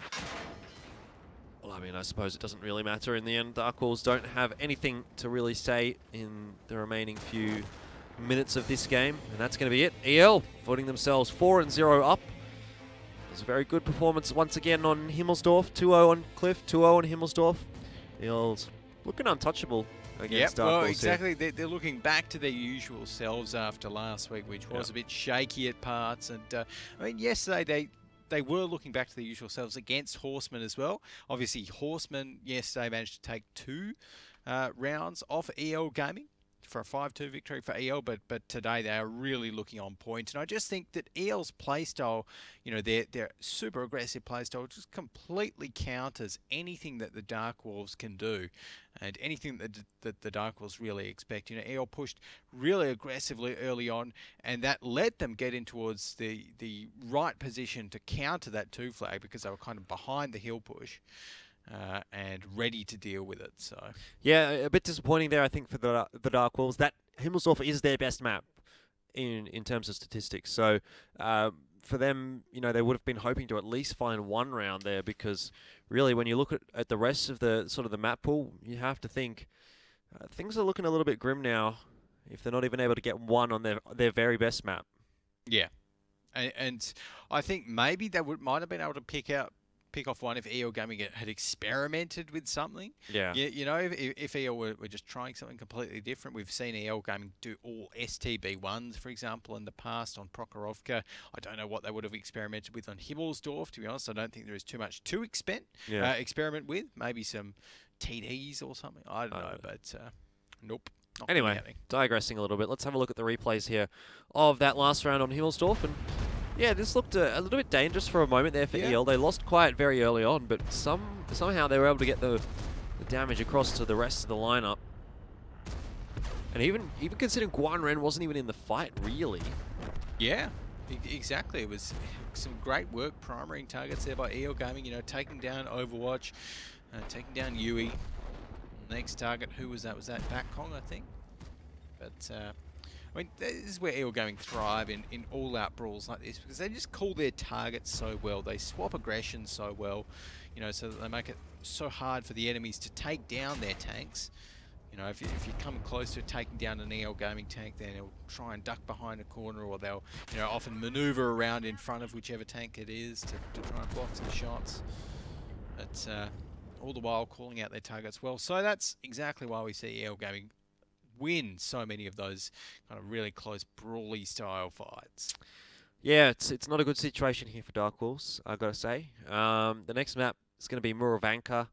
Well, I mean, I suppose it doesn't really matter in the end. DarkWolves don't have anything to really say in the remaining few minutes of this game, and that's going to be it. EL footing themselves 4-0 up. It was a very good performance once again on Himmelsdorf. 2-0 on Cliff, 2-0 on Himmelsdorf. EL's looking untouchable against DarkWolves. Well, exactly. They're looking back to their usual selves after last week, which was a bit shaky at parts. And I mean, yesterday they were looking back to their usual selves against Horsemen as well. Obviously, Horsemen yesterday managed to take 2 rounds off EL Gaming for a 5-2 victory for EL, but today they are really looking on point. And I just think that EL's playstyle, you know, their super aggressive playstyle just completely counters anything that the DarkWolves can do, and anything that the DarkWolves really expect. You know, EL pushed really aggressively early on, and that let them get in towards the right position to counter that 2 flag, because they were kind of behind the hill push. And ready to deal with it. So yeah, a bit disappointing there, I think, for the DarkWolves. That Himmelsdorf is their best map in terms of statistics. So for them, you know, they would have been hoping to at least find one round there, because really when you look at the rest of the sort of the map pool, you have to think things are looking a little bit grim now if they're not even able to get one on their very best map. Yeah. And I think maybe they might have been able to pick off one if EL Gaming had experimented with something. Yeah. You know, if EL were just trying something completely different. We've seen EL Gaming do all STB1s, for example, in the past on Prokhorovka. I don't know what they would have experimented with on Himmelsdorf, to be honest. I don't think there is too much to experiment with. Maybe some TDs or something. I don't know, but nope. Anyway, digressing a little bit, let's have a look at the replays here of that last round on Himmelsdorf. And yeah, this looked a little bit dangerous for a moment there for EL. They lost quiet very early on, but somehow they were able to get the damage across to the rest of the lineup. And even considering Guanren wasn't even in the fight, really. Yeah, exactly. It was some great work primarying targets there by EL Gaming, you know, taking down Overwatch, taking down Yui. Next target, who was that? Was that Batkong, I think? But, I mean, this is where EL Gaming thrive in all-out brawls like this, because they just call their targets so well. They swap aggression so well, you know, so that they make it so hard for the enemies to take down their tanks. You know, if you're coming close to taking down an EL Gaming tank, then they'll try and duck behind a corner, or they'll, you know, often maneuver around in front of whichever tank it is to try and block some shots. But, all the while calling out their targets well. So that's exactly why we see EL Gaming win so many of those kind of really close brawly style fights. Yeah, it's not a good situation here for DarkWolves, I've got to say. The next map is going to be Murovanka.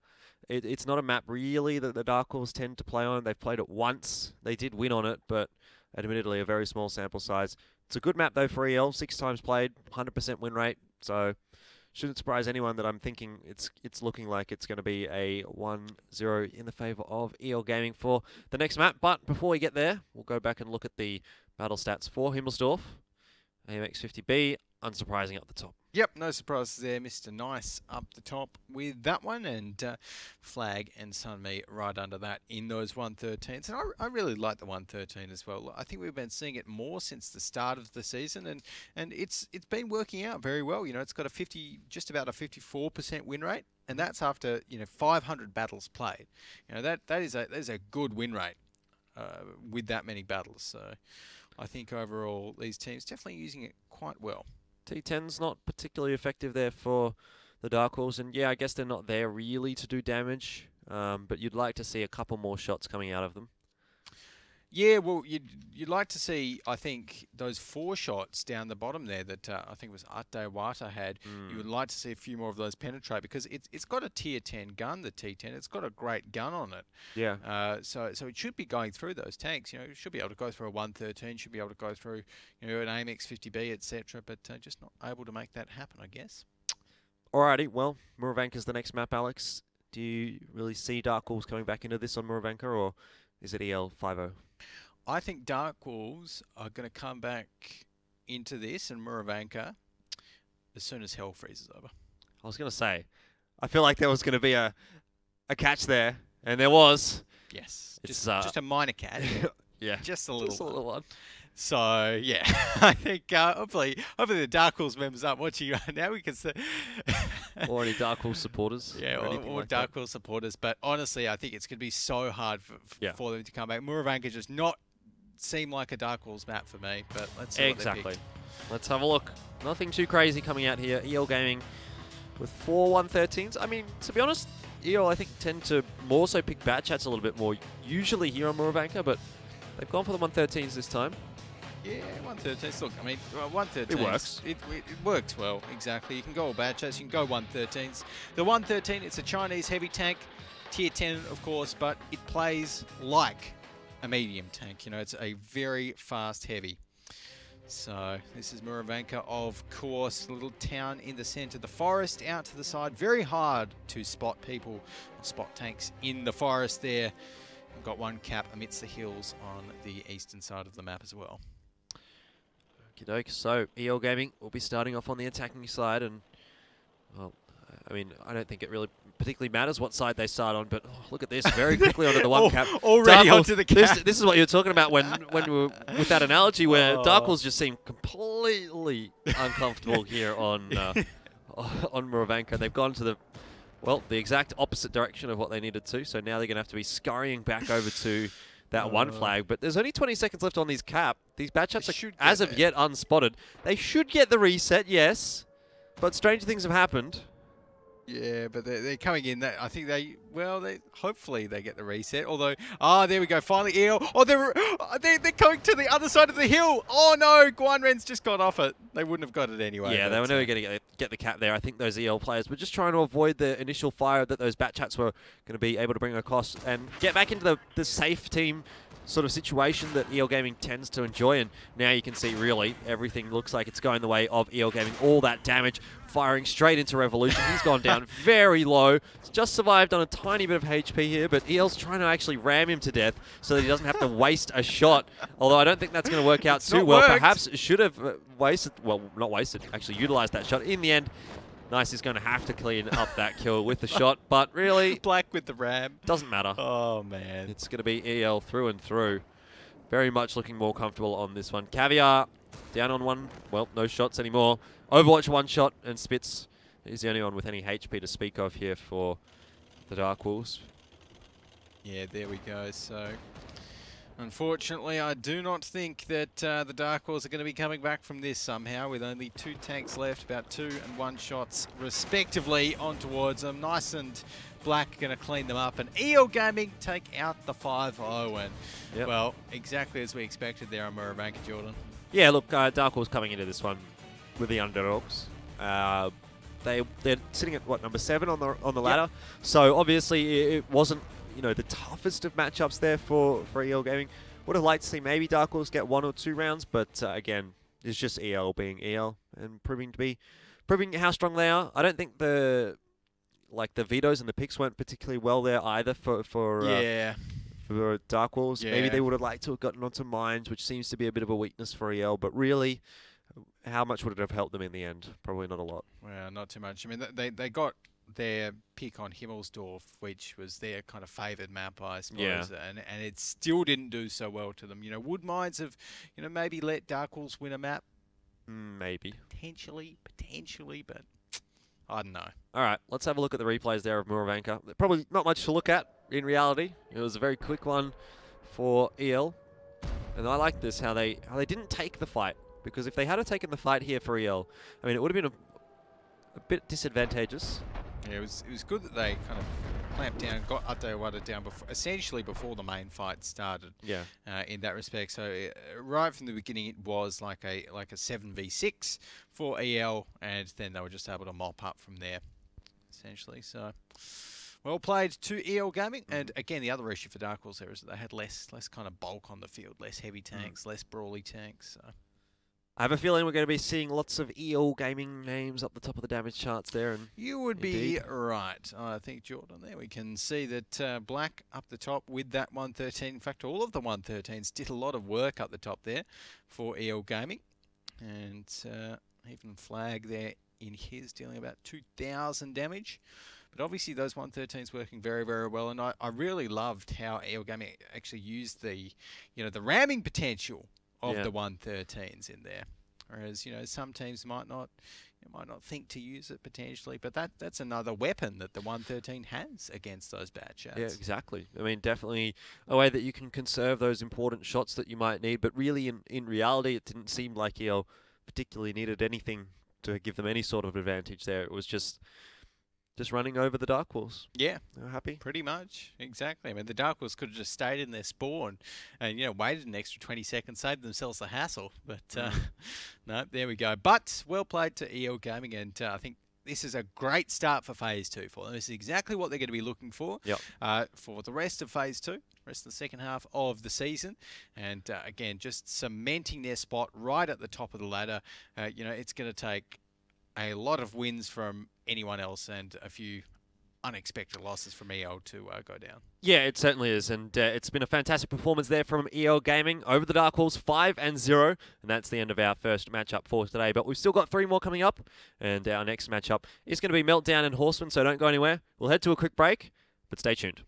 It's not a map really that the DarkWolves tend to play on. They've played it once. They did win on it, but admittedly a very small sample size. It's a good map though for EL, 6 times played, 100% win rate, so shouldn't surprise anyone that I'm thinking it's looking like it's going to be a 1-0 in the favour of EL Gaming for the next map. But before we get there, we'll go back and look at the battle stats for Himmelsdorf. AMX 50B, unsurprising up the top. Yep, no surprises there. Mr. Nice up the top with that one, and Flag and Sunmi right under that in those 113s. And I really like the 113 as well. I think we've been seeing it more since the start of the season, and it's been working out very well. You know, it's got a just about a 54% win rate, and that's after, you know, 500 battles played. You know, that is a good win rate with that many battles. So I think overall these teams definitely using it quite well. T10's not particularly effective there for the DarkWolves, and yeah, I guess they're not there really to do damage, but you'd like to see a couple more shots coming out of them. Yeah, well, you'd like to see, I think, those 4 shots down the bottom there that I think it was Ate Wata had. You would like to see a few more of those penetrate, because it's got a tier 10 gun, the T10. It's got a great gun on it. Yeah. So it should be going through those tanks. You know, it should be able to go through a 113, should be able to go through, you know, an AMX 50B, etc. But just not able to make that happen, I guess. Alrighty, well, Murovanka's the next map, Alex. Do you really see DarkWolves coming back into this on Murovanka, or is it EL 5-0? I think DarkWolves are going to come back into this and Murovanka as soon as hell freezes over. I was going to say, I feel like there was going to be a catch there, and there was. Yes, just a minor catch. Yeah, just a little one. So yeah, I think hopefully the DarkWolves members aren't watching right now. We can say, or any DarkWolves supporters. Yeah, or like DarkWolves supporters. But honestly, I think it's going to be so hard for them to come back. Murovanka just not seem like a DarkWolves map for me. But let's see what they pick. Let's have a look. Nothing too crazy coming out here. EL Gaming with 4 113s. I mean, to be honest, EL I think tend to more so pick bad chats a little bit more usually here on Murovanka, but they've gone for the 113s this time. Yeah, 113s. Look, I mean, 113s. It works. It works well, exactly. You can go all bad chats, you can go 113s. The 113, it's a Chinese heavy tank, tier 10, of course, but it plays like a medium tank. You know, it's a very fast heavy. So this is Murovanka, of course, a little town in the center. The forest out to the side, very hard to spot people, spot tanks in the forest there. We've got one cap amidst the hills on the eastern side of the map as well. Okey-doke. So EL Gaming will be starting off on the attacking side, and well, I mean, I don't think it really particularly matters what side they start on, but look at this, very quickly onto the one cap. Already DarkWolves, onto the cap. This is what you're talking about when we were with that analogy where Oh. DarkWolves just seem completely uncomfortable here on Moravanka. They've gone to the exact opposite direction of what they needed to, so now they're going to have to be scurrying back over to that one flag. But there's only 20 seconds left on these cap. These bad chats are, as of yet, unspotted. They should get the reset, yes, but stranger things have happened. Yeah, but they're coming in. I think hopefully they get the reset. Although, there we go. Finally, EL. Oh, they're coming to the other side of the hill. Oh no, Guanren's just got off it. They wouldn't have got it anyway. Yeah, they were never going to get the cap there. I think those EL players were just trying to avoid the initial fire that those bat chats were going to be able to bring across and get back into the safe team sort of situation that EL Gaming tends to enjoy. And now you can see really everything looks like it's going the way of EL Gaming. All that damage firing straight into Revolution. He's gone down very low. He's just survived on a tiny bit of HP here, but EL's trying to actually ram him to death so that he doesn't have to waste a shot. Although I don't think that's going to work out too well. Perhaps should have not wasted, actually utilized that shot. In the end, Nice is going to have to clean up that kill with the shot, but really... Black with the ram. Doesn't matter. Oh, man. It's going to be EL through and through. Very much looking more comfortable on this one. Caviar down on one. Well, no shots anymore. Overwatch one shot, and Spitz is the only one with any HP to speak of here for the DarkWolves. Yeah, there we go. So, unfortunately, I do not think that the DarkWolves are going to be coming back from this somehow, with only 2 tanks left, about 2 and 1 shots respectively on towards them. Nice and Black going to clean them up, and EL Gaming take out the 5-0, and well, exactly as we expected there on Moravanka, Jordan. Yeah, look, DarkWolves coming into this one with the underdogs. They're sitting at what, number 7 on the ladder. So obviously it wasn't, you know, the toughest of matchups there for EL Gaming. Would have liked to see maybe DarkWolves get 1 or 2 rounds, but again, it's just EL being EL and proving how strong they are. I don't think the vetoes and the picks weren't particularly well there either for DarkWolves. Yeah. Maybe they would have liked to have gotten onto mines, which seems to be a bit of a weakness for EL, but really, how much would it have helped them in the end? Probably not a lot. Well, not too much. I mean, they got their pick on Himmelsdorf, which was their kind of favoured map, I suppose, and it still didn't do so well to them. You know, would mines have, you know, maybe let DarkWolves win a map? Maybe. Potentially, but I don't know. All right, let's have a look at the replays there of Moravanka. Probably not much to look at in reality. It was a very quick one for EL, and I like this how they didn't take the fight, because if they had taken the fight here for EL, I mean, it would have been a bit disadvantageous. Yeah, it was good that they kind of clamped down, got Atewada down essentially before the main fight started. Yeah. In that respect, so right from the beginning, it was like a 7v6 for EL, and then they were just able to mop up from there, essentially. So, well played to EL Gaming. And again, the other issue for DarkWolves there is that they had less kind of bulk on the field, less heavy tanks, less brawly tanks. So. I have a feeling we're going to be seeing lots of EL Gaming names up the top of the damage charts there. And you would be right, I think, Jordan. There we can see that Black up the top with that 113. In fact, all of the 113s did a lot of work up the top there for EL Gaming. And even Flag there in his dealing about 2,000 damage. But obviously those 113s working very, very well. And I really loved how EL Gaming actually used the ramming potential of the 113s in there, whereas some teams might not think to use it potentially, but that's another weapon that the 113 has against those bad chats. Yeah, exactly. I mean, definitely a way that you can conserve those important shots that you might need, but really in reality it didn't seem like EL particularly needed anything to give them any sort of advantage there. It was just running over the DarkWolves. Yeah. They were happy. Pretty much. Exactly. I mean, the DarkWolves could have just stayed in their spawn and, waited an extra 20 seconds, saved themselves the hassle. But, no, there we go. But, well played to EL Gaming, and I think this is a great start for Phase 2 for them. This is exactly what they're going to be looking for for the rest of Phase 2, rest of the second half of the season. And, again, just cementing their spot right at the top of the ladder. It's going to take a lot of wins from anyone else and a few unexpected losses from EL to go down. Yeah, it certainly is, and it's been a fantastic performance there from EL Gaming over the DarkWolves, 5-0, and that's the end of our first matchup for today. But we've still got 3 more coming up, and our next matchup is going to be Meltdown and Horseman, so don't go anywhere. We'll head to a quick break, but stay tuned.